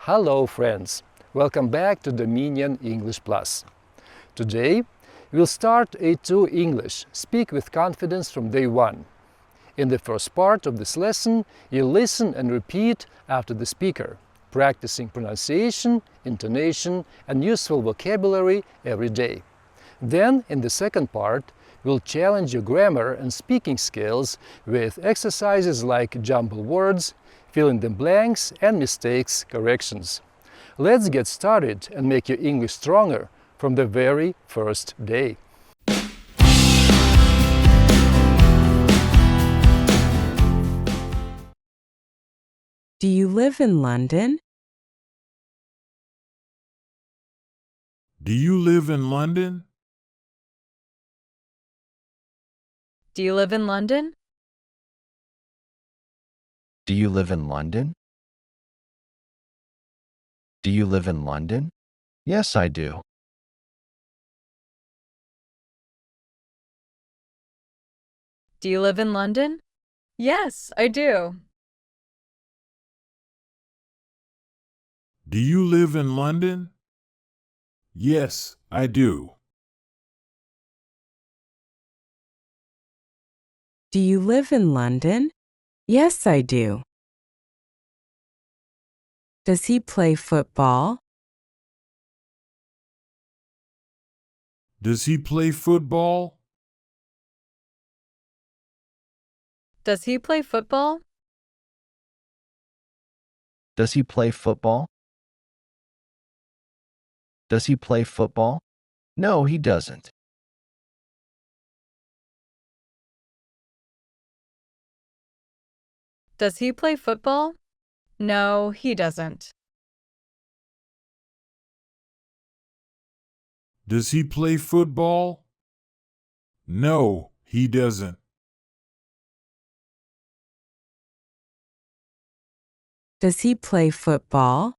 Hello friends! Welcome back to Dominion English Plus. Today we'll start A2 English, speak with confidence from day one. In the first part of this lesson, you'll listen and repeat after the speaker, practicing pronunciation, intonation and useful vocabulary every day. Then, in the second part, we'll challenge your grammar and speaking skills with exercises like jumble words, fill in the blanks and mistakes corrections. Let's get started and make your English stronger from the very first day. Do you live in London? Do you live in London? Do you live in London? Do you live in London? Do you live in London? Yes, I do. Do you live in London? Yes, I do. Do you live in London? Yes, I do. Do you live in London? Yes, I do. Does he play football? Does he play football? Does he play football? Does he play football? Does he play football? No, he doesn't. Does he play football? No, he doesn't. Does he play football? No, he doesn't. Does he play football?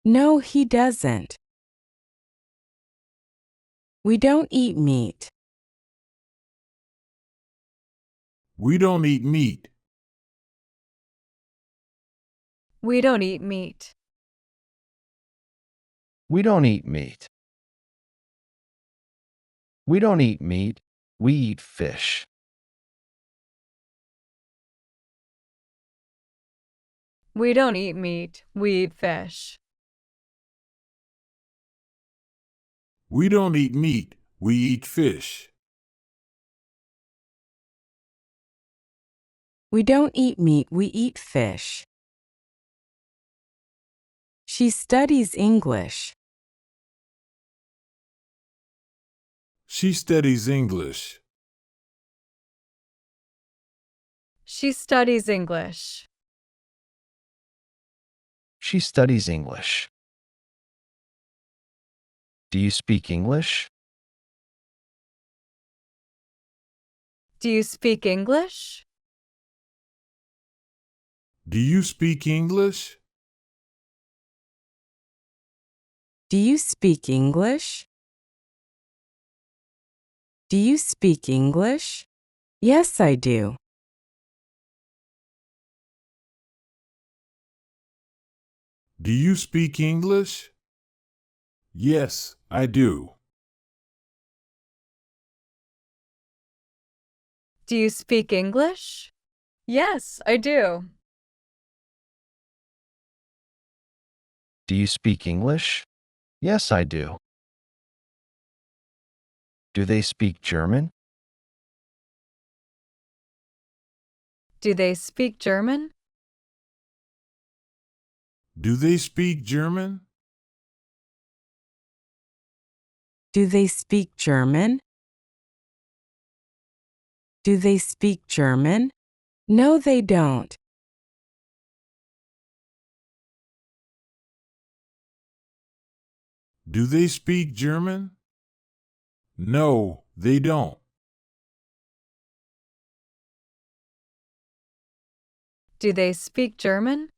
No, he doesn't. We don't eat meat. We don't eat meat. We don't eat meat. We don't eat meat. We don't eat meat. We eat fish. We don't eat meat. We eat fish. We don't eat meat. We eat fish. We don't eat meat, we eat fish. She studies English. She studies English. She studies English. She studies English. Do you speak English? Do you speak English? Do you speak English? Do you speak English? Do you speak English? Yes, I do. Do you speak English? Yes, I do. Do you speak English? Yes, I do. Do you speak English? Yes, I do. Do they speak German? Do they speak German? Do they speak German? Do they speak German? Do they speak German? No, they don't. Do they speak German? No, they don't. Do they speak German?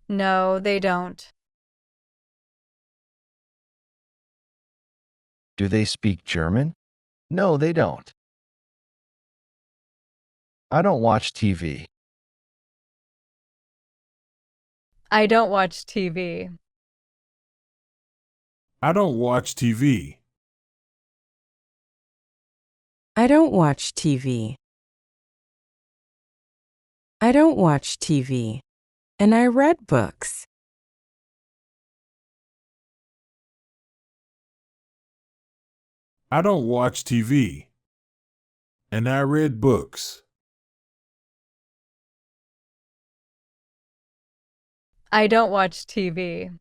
No, they don't. Do they speak German? No, they don't. I don't watch TV. I don't watch TV. I don't watch TV. I don't watch TV. I don't watch TV. And I read books. I don't watch TV. And I read books. I don't watch TV.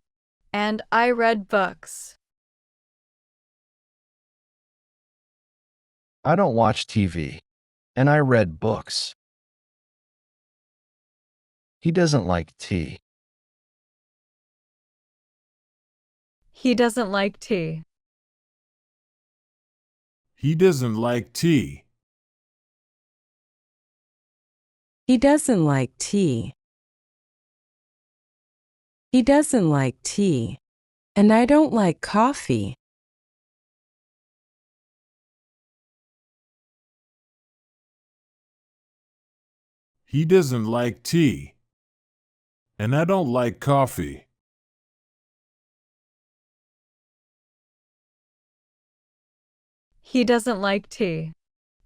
And I read books. I don't watch TV. And I read books. He doesn't like tea. He doesn't like tea. He doesn't like tea. He doesn't like tea. He doesn't like tea. And I don't like coffee. He doesn't like tea. And I don't like coffee. He doesn't like tea.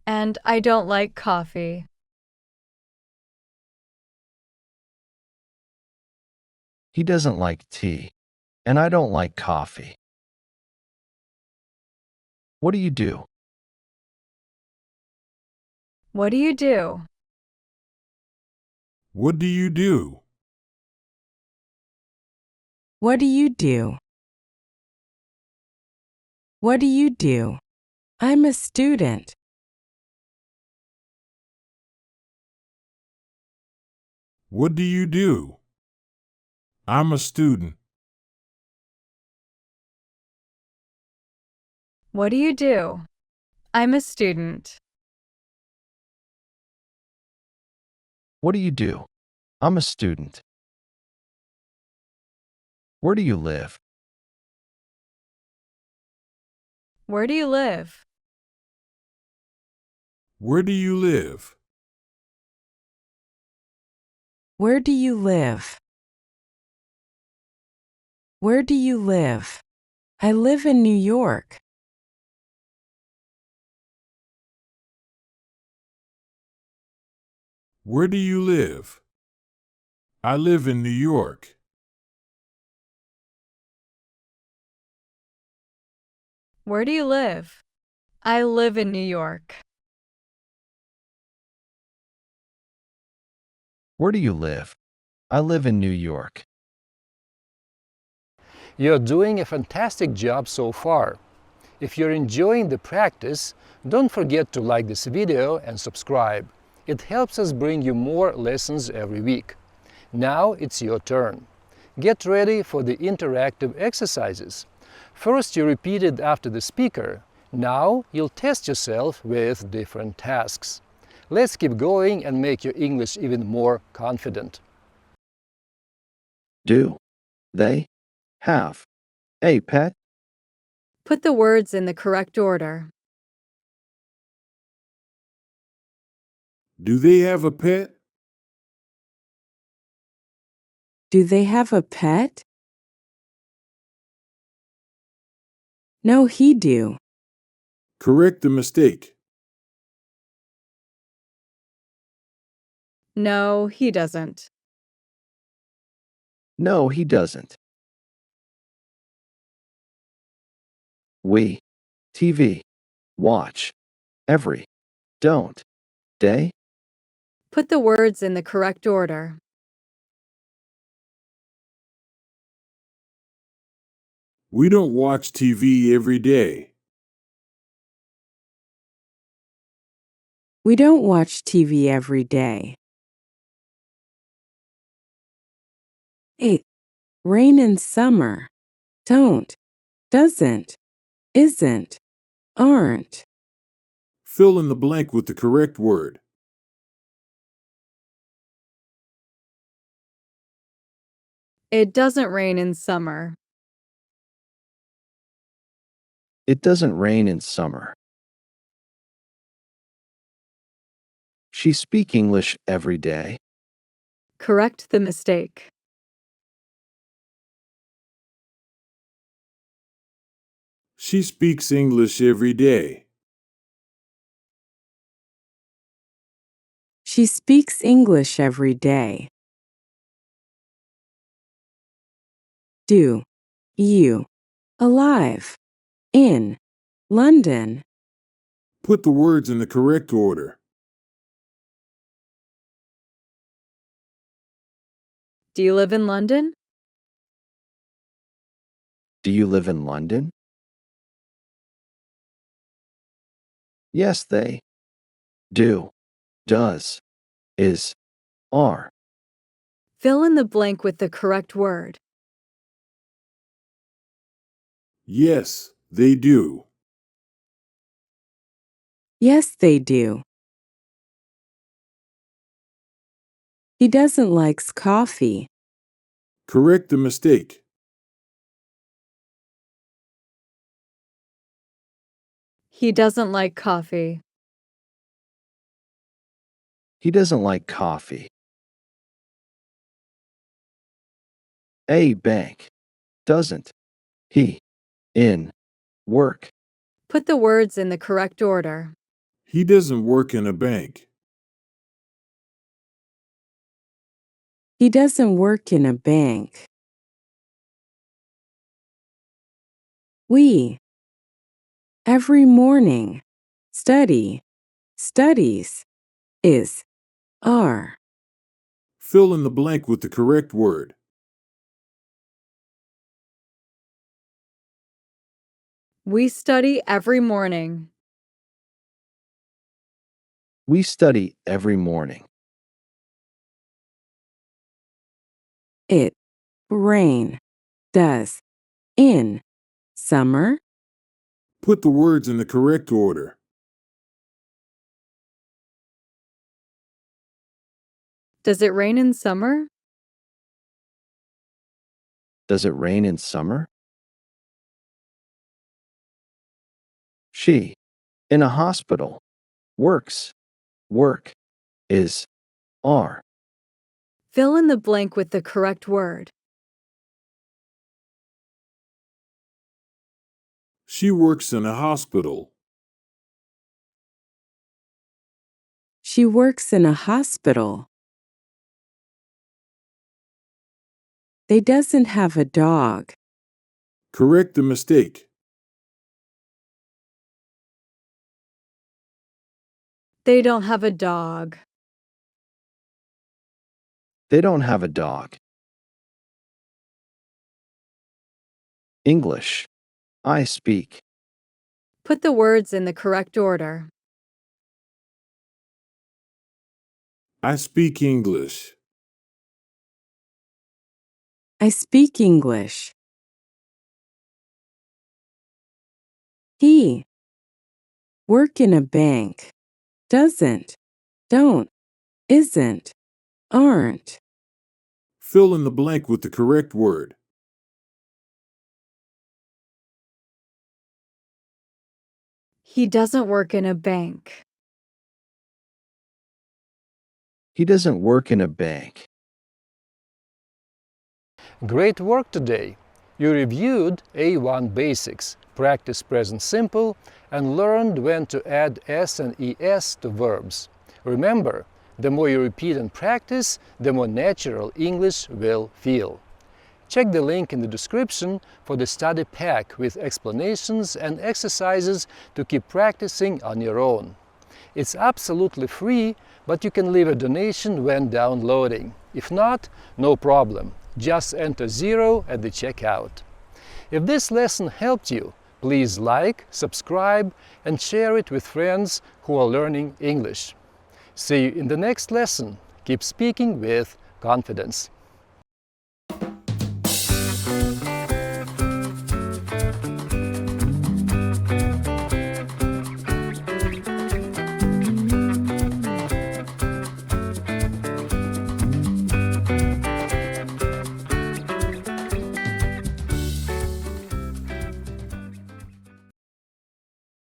And I don't like coffee. He doesn't like tea. And I don't like coffee. What do you do? What do you do? What do you do? What do you do? What do you do? I'm a student. What do you do? I'm a student. What do you do? I'm a student. What do you do? I'm a student. Where do you live? Where do you live? Where do you live? Where do you live? Where do you live? I live in New York. Where do you live? I live in New York. Where do you live? I live in New York. Where do you live? I live in New York. You're doing a fantastic job so far. If you're enjoying the practice, don't forget to like this video and subscribe. It helps us bring you more lessons every week. Now it's your turn. Get ready for the interactive exercises. First you repeat it after the speaker. Now you'll test yourself with different tasks. Let's keep going and make your English even more confident. Do they have a pet? Put the words in the correct order. Do they have a pet? Do they have a pet? No, he do. Correct the mistake. No, he doesn't. No, he doesn't. We, TV, watch, every, don't, they, Put the words in the correct order. We don't watch TV every day. We don't watch TV every day. 8. Rain in summer. Don't, doesn't, isn't, aren't. Fill in the blank with the correct word. It doesn't rain in summer. it doesn't rain in summer. She speak English every day. Correct the mistake. She speaks English every day. She speaks English every day. Do you alive in London? Put the words in the correct order. Do you live in London? Do you live in London? Yes, they do, does, is, are. Fill in the blank with the correct word. Yes, they do. Yes, they do. He doesn't like coffee. Correct the mistake. He doesn't like coffee. He doesn't like coffee. A bank. Doesn't. He. In. Work. Put the words in the correct order. He doesn't work in a bank. He doesn't work in a bank. We every morning study, studies, is, are. Fill in the blank with the correct word. We study every morning. We study every morning. It rain does in summer. Put the words in the correct order. Does it rain in summer? Does it rain in summer? She. In a hospital. Works. Work. Is. Are. Fill in the blank with the correct word. She works in a hospital. She works in a hospital. They doesn't have a dog. Correct the mistake. They don't have a dog. They don't have a dog. English. I speak. Put the words in the correct order. I speak English. I speak English. He work in a bank. Doesn't, don't, isn't, aren't. Fill in the blank with the correct word. He doesn't work in a bank. He doesn't work in a bank. Great work today! You reviewed A1 basics, practiced present simple, and learned when to add s and es to verbs. Remember, the more you repeat and practice, the more natural English will feel. Check the link in the description for the study pack with explanations and exercises to keep practicing on your own. It's absolutely free, but you can leave a donation when downloading. If not, no problem. Just enter 0 at the checkout. If this lesson helped you, please like, subscribe, and share it with friends who are learning English. See you in the next lesson. Keep speaking with confidence.